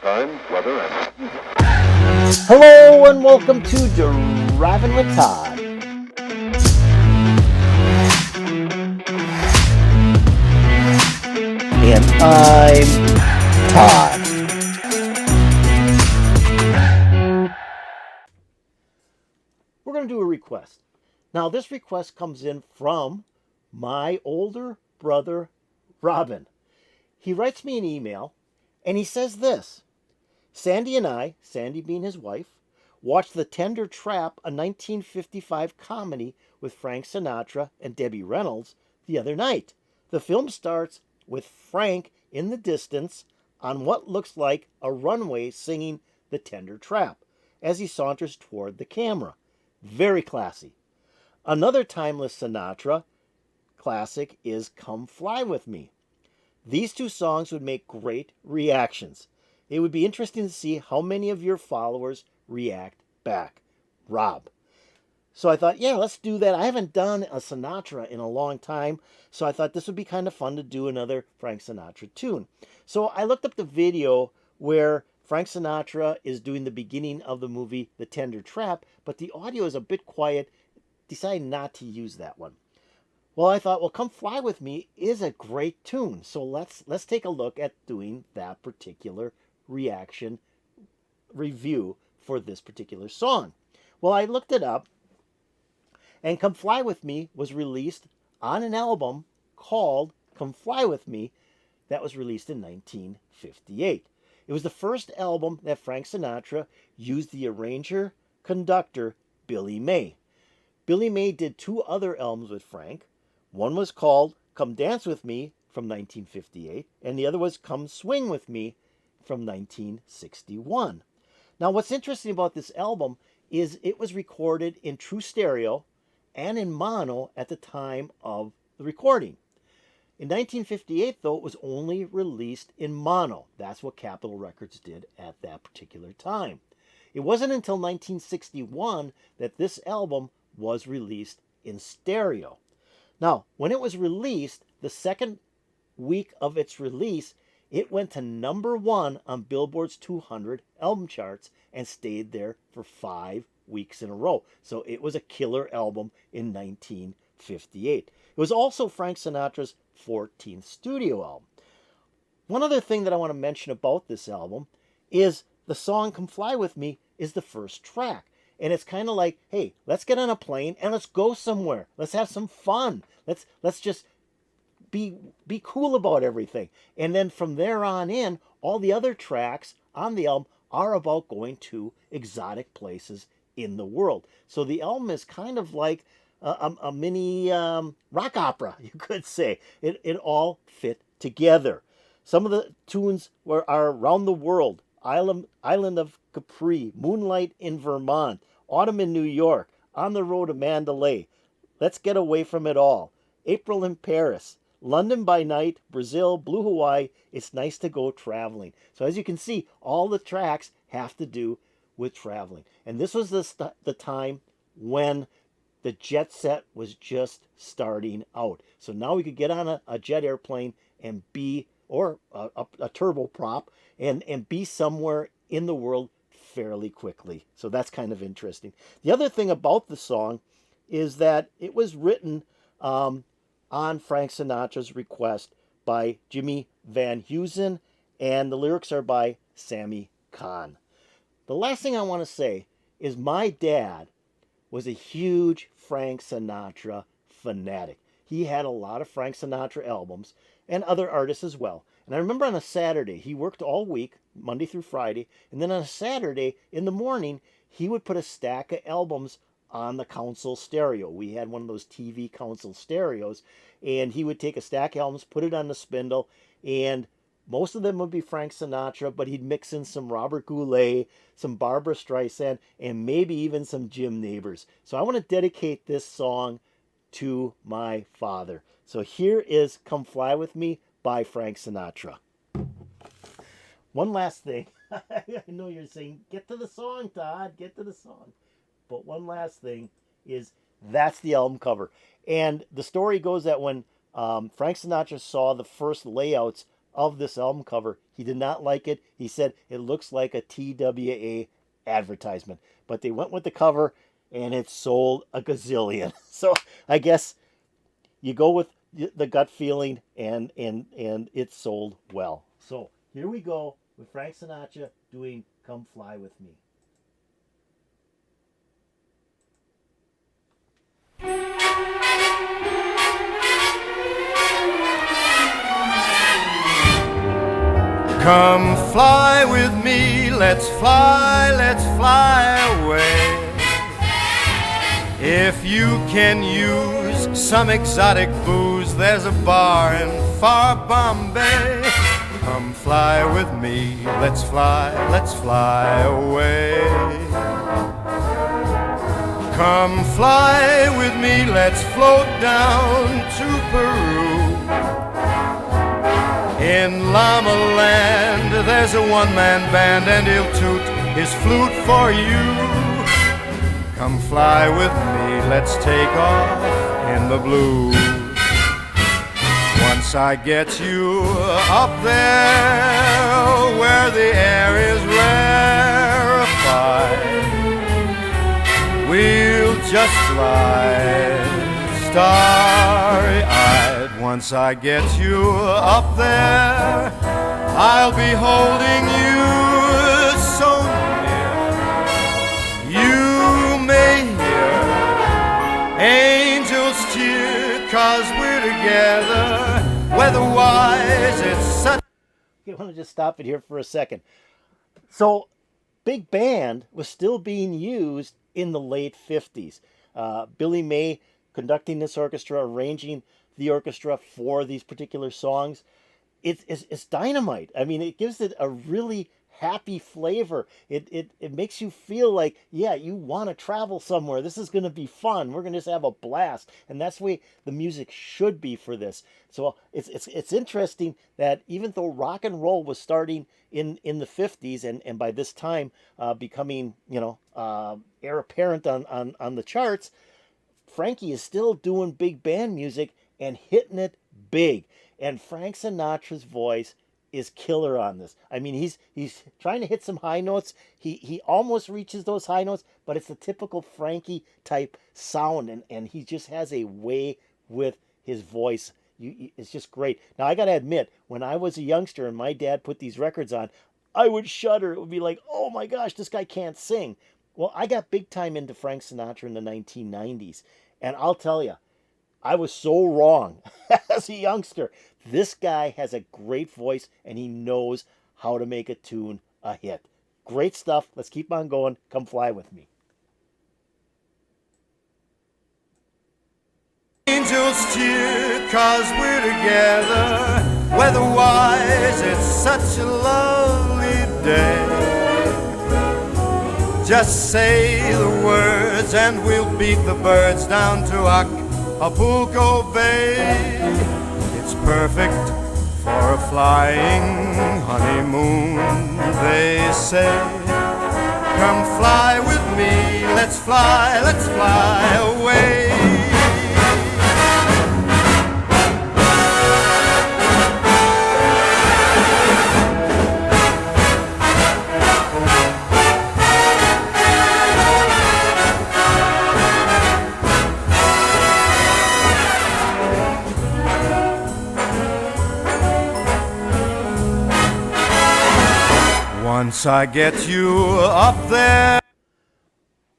time, weather, and... Hello and welcome to Driving with Todd. And I'm Todd. We're going to do a request. Now, this request comes in from my older brother, Robin. He writes me an email and he says this: Sandy and I, Sandy being his wife, watched The Tender Trap, a 1955 comedy with Frank Sinatra and Debbie Reynolds, the other night. The film starts with Frank in the distance on what looks like a runway singing The Tender Trap as he saunters toward the camera. Very classy. Another timeless Sinatra classic is Come Fly With Me. These two songs would make great reactions. It would be interesting to see how many of your followers react back. Rob. So I thought, yeah, let's do that. I haven't done a Sinatra in a long time, so I thought this would be kind of fun to do another Frank Sinatra tune. So I looked up the video where Frank Sinatra is doing the beginning of the movie The Tender Trap, but the audio is a bit quiet. Decided not to use that one. Well, I thought, well, Come Fly With Me is a great tune. So let's take a look at doing that particular reaction review for this particular song. Well, I looked it up, and Come Fly With Me was released on an album called Come Fly With Me that was released in 1958. It was the first album that Frank Sinatra used the arranger conductor Billy May. Billy May did two other albums with Frank. One was called Come Dance With Me from 1958, and the other was Come Swing With Me from 1961. Now, what's interesting about this album is it was recorded in true stereo and in mono at the time of the recording. In 1958, though, it was only released in mono. That's what Capitol Records did at that particular time. It wasn't until 1961 that this album was released in stereo. Now, when it was released, the second week of its release, it went to number one on Billboard's 200 album charts and stayed there for 5 weeks in a row. So it was a killer album in 1958. It was also Frank Sinatra's 14th studio album. One other thing that I want to mention about this album is the song Come Fly With Me is the first track. And it's kind of like, hey, let's get on a plane and let's go somewhere. Let's have some fun. Let's just be cool about everything. And then from there on in, all the other tracks on the album are about going to exotic places in the world. So the album is kind of like a mini rock opera, you could say. It all fit together. Some of the tunes are Around the World, Island of Capri, Moonlight in Vermont, Autumn in New York, On the Road to Mandalay, Let's Get Away from It All, April in Paris, London by Night, Brazil, Blue Hawaii, It's Nice to Go Traveling. So as you can see, all the tracks have to do with traveling. And this was the time when the jet set was just starting out. So now we could get on a jet airplane and be, or a turboprop, and be somewhere in the world fairly quickly. So that's kind of interesting. The other thing about the song is that it was written on Frank Sinatra's request by Jimmy Van Heusen, and the lyrics are by Sammy Cahn. The last thing I want to say is my dad was a huge Frank Sinatra fanatic. He had a lot of Frank Sinatra albums and other artists as well. And I remember on a Saturday, he worked all week, Monday through Friday, and then on a Saturday in the morning, he would put a stack of albums on the console stereo. We had one of those TV console stereos, and he would take a stack of albums, put it on the spindle, and most of them would be Frank Sinatra, but he'd mix in some Robert Goulet, some Barbra Streisand, and maybe even some Jim Neighbors. So I want to dedicate this song to my father. So here is Come Fly With Me by Frank Sinatra. One last thing. I know you're saying, get to the song, Todd, get to the song. But one last thing is that's the album cover. And the story goes that when Frank Sinatra saw the first layouts of this album cover. He did not like it. He said it looks like a TWA advertisement. But they went with the cover and it sold a gazillion. So I guess you go with the gut feeling and it sold well. So here we go with Frank Sinatra doing Come Fly With Me. Come fly with me, let's fly away. If you can use some exotic booze, there's a bar in far Bombay. Come fly with me, let's fly away. Come fly with me, let's float down to Peru. In Llama Land, there's a one-man band and he'll toot his flute for you. Come fly with me, let's take off in the blue. Once I get you up there where the air is rarefied, we'll just fly starry-eyed. Once I get you up there, I'll be holding you so near. You may hear angels cheer, 'cause we're together. Weather-wise, it's such... I want to just stop it here for a second. So, big band was still being used in the late 50s. Billy May conducting this orchestra, arranging the orchestra for these particular songs. It's dynamite. I mean, it gives it a really happy flavor. It makes you feel like, yeah, you want to travel somewhere. This is going to be fun. We're going to just have a blast. And that's the way the music should be for this. So it's interesting that even though rock and roll was starting in the 50s and by this time becoming, heir apparent on the charts, Frankie is still doing big band music and hitting it big. And Frank Sinatra's voice is killer on this. I mean, he's trying to hit some high notes. He almost reaches those high notes, but it's the typical Frankie type sound, and he just has a way with his voice. It's just great. Now, I got to admit, when I was a youngster and my dad put these records on, I would shudder. It would be like, oh my gosh, this guy can't sing. Well, I got big time into Frank Sinatra in the 1990s. And I'll tell you, I was so wrong as a youngster. This guy has a great voice and he knows how to make a tune a hit. Great stuff. Let's keep on going. Come fly with me. Angels cheer, 'cause we're together. Weather-wise, it's such a lovely day. Just say the words and we'll beat the birds down to Acapulco Bay. It's perfect for a flying honeymoon, they say. Come fly with me, let's fly away. Once I get you up there.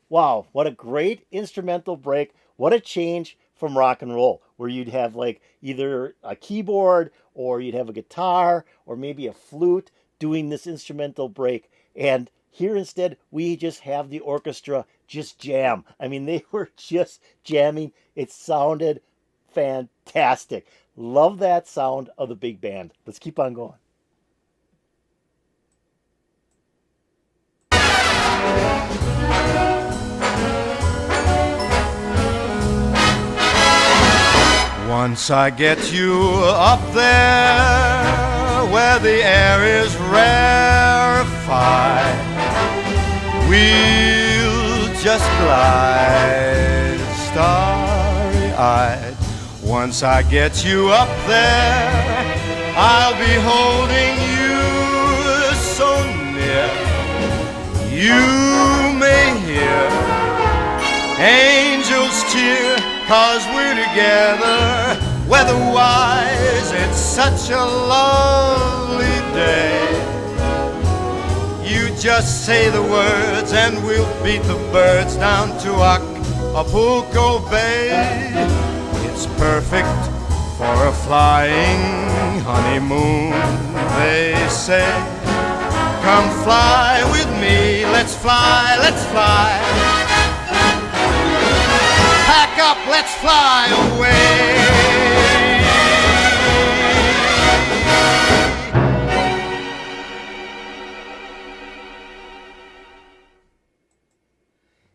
Wow, what a great instrumental break. What a change from rock and roll, where you'd have like either a keyboard or you'd have a guitar or maybe a flute doing this instrumental break. And here instead, we just have the orchestra just jam. I mean, they were just jamming. It sounded fantastic. Love that sound of the big band. Let's keep on going. Once I get you up there where the air is rarefied, we'll just glide starry-eyed. Once I get you up there, I'll be holding you so near. You may hear angels cheer, 'cause we're together. Weather-wise, it's such a lovely day. You just say the words and we'll beat the birds down to Acapulco Bay. It's perfect for a flying honeymoon, they say. Come fly with me, let's fly, let's fly. Pack up, let's fly away.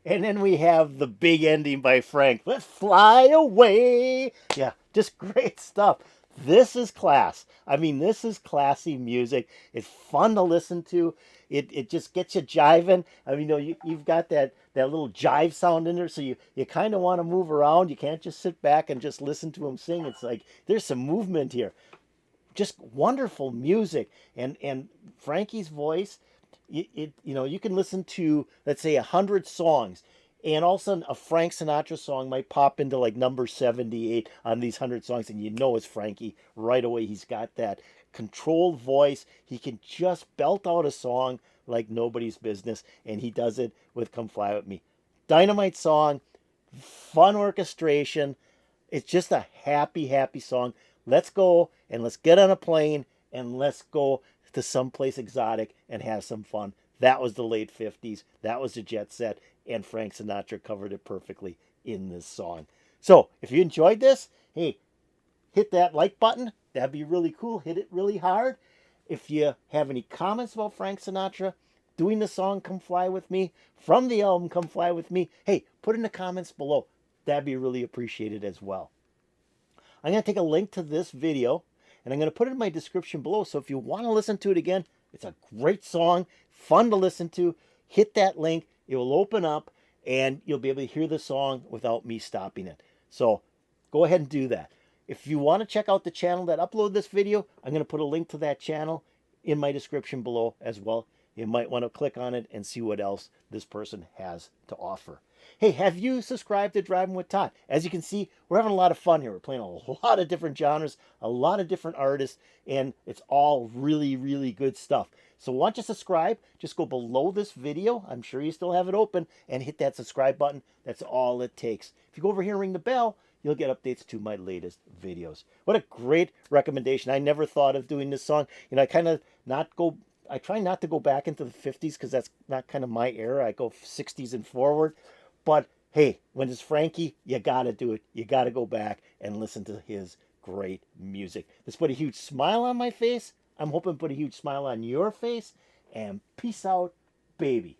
And then we have the big ending by Frank. Let's fly away. Yeah, just great stuff. This is class. I mean, this is classy music. It's fun to listen to. It just gets you jiving. I mean, you've got that little jive sound in there, so you kind of want to move around. You can't just sit back and just listen to him sing. It's like there's some movement here. Just wonderful music. And Frankie's voice, you can listen to, let's say, 100 songs, and all of a sudden a Frank Sinatra song might pop into like number 78 on these 100 songs, and you know it's Frankie right away. He's got that controlled voice. He can just belt out a song like nobody's business, and he does it with Come Fly With Me. Dynamite song, fun orchestration. It's just a happy, happy song. Let's go and let's get on a plane and let's go to someplace exotic and have some fun. That was the late 50s. That was the jet set, and Frank Sinatra covered it perfectly in this song. So if you enjoyed this, hey, hit that like button. That'd be really cool. Hit it really hard. If you have any comments about Frank Sinatra doing the song Come Fly With Me from the album Come Fly With Me, hey, put in the comments below. That'd be really appreciated as well. I'm going to take a link to this video, and I'm going to put it in my description below. So if you want to listen to it again, it's a great song, fun to listen to. Hit that link. It will open up, and you'll be able to hear the song without me stopping it. So go ahead and do that. If you want to check out the channel that uploaded this video, I'm going to put a link to that channel in my description below as well. You might want to click on it and see what else this person has to offer. Hey, have you subscribed to Driving with Todd? As you can see, we're having a lot of fun here. We're playing a lot of different genres, a lot of different artists, and it's all really, really good stuff. So once you subscribe, just go below this video. I'm sure you still have it open, and hit that subscribe button. That's all it takes. If you go over here and ring the bell, you'll get updates to my latest videos. What a great recommendation. I never thought of doing this song. I try not to go back into the 50s because that's not kind of my era. I go 60s and forward. But hey, when it's Frankie, you got to do it. You got to go back and listen to his great music. This put a huge smile on my face. I'm hoping to put a huge smile on your face. And peace out, baby.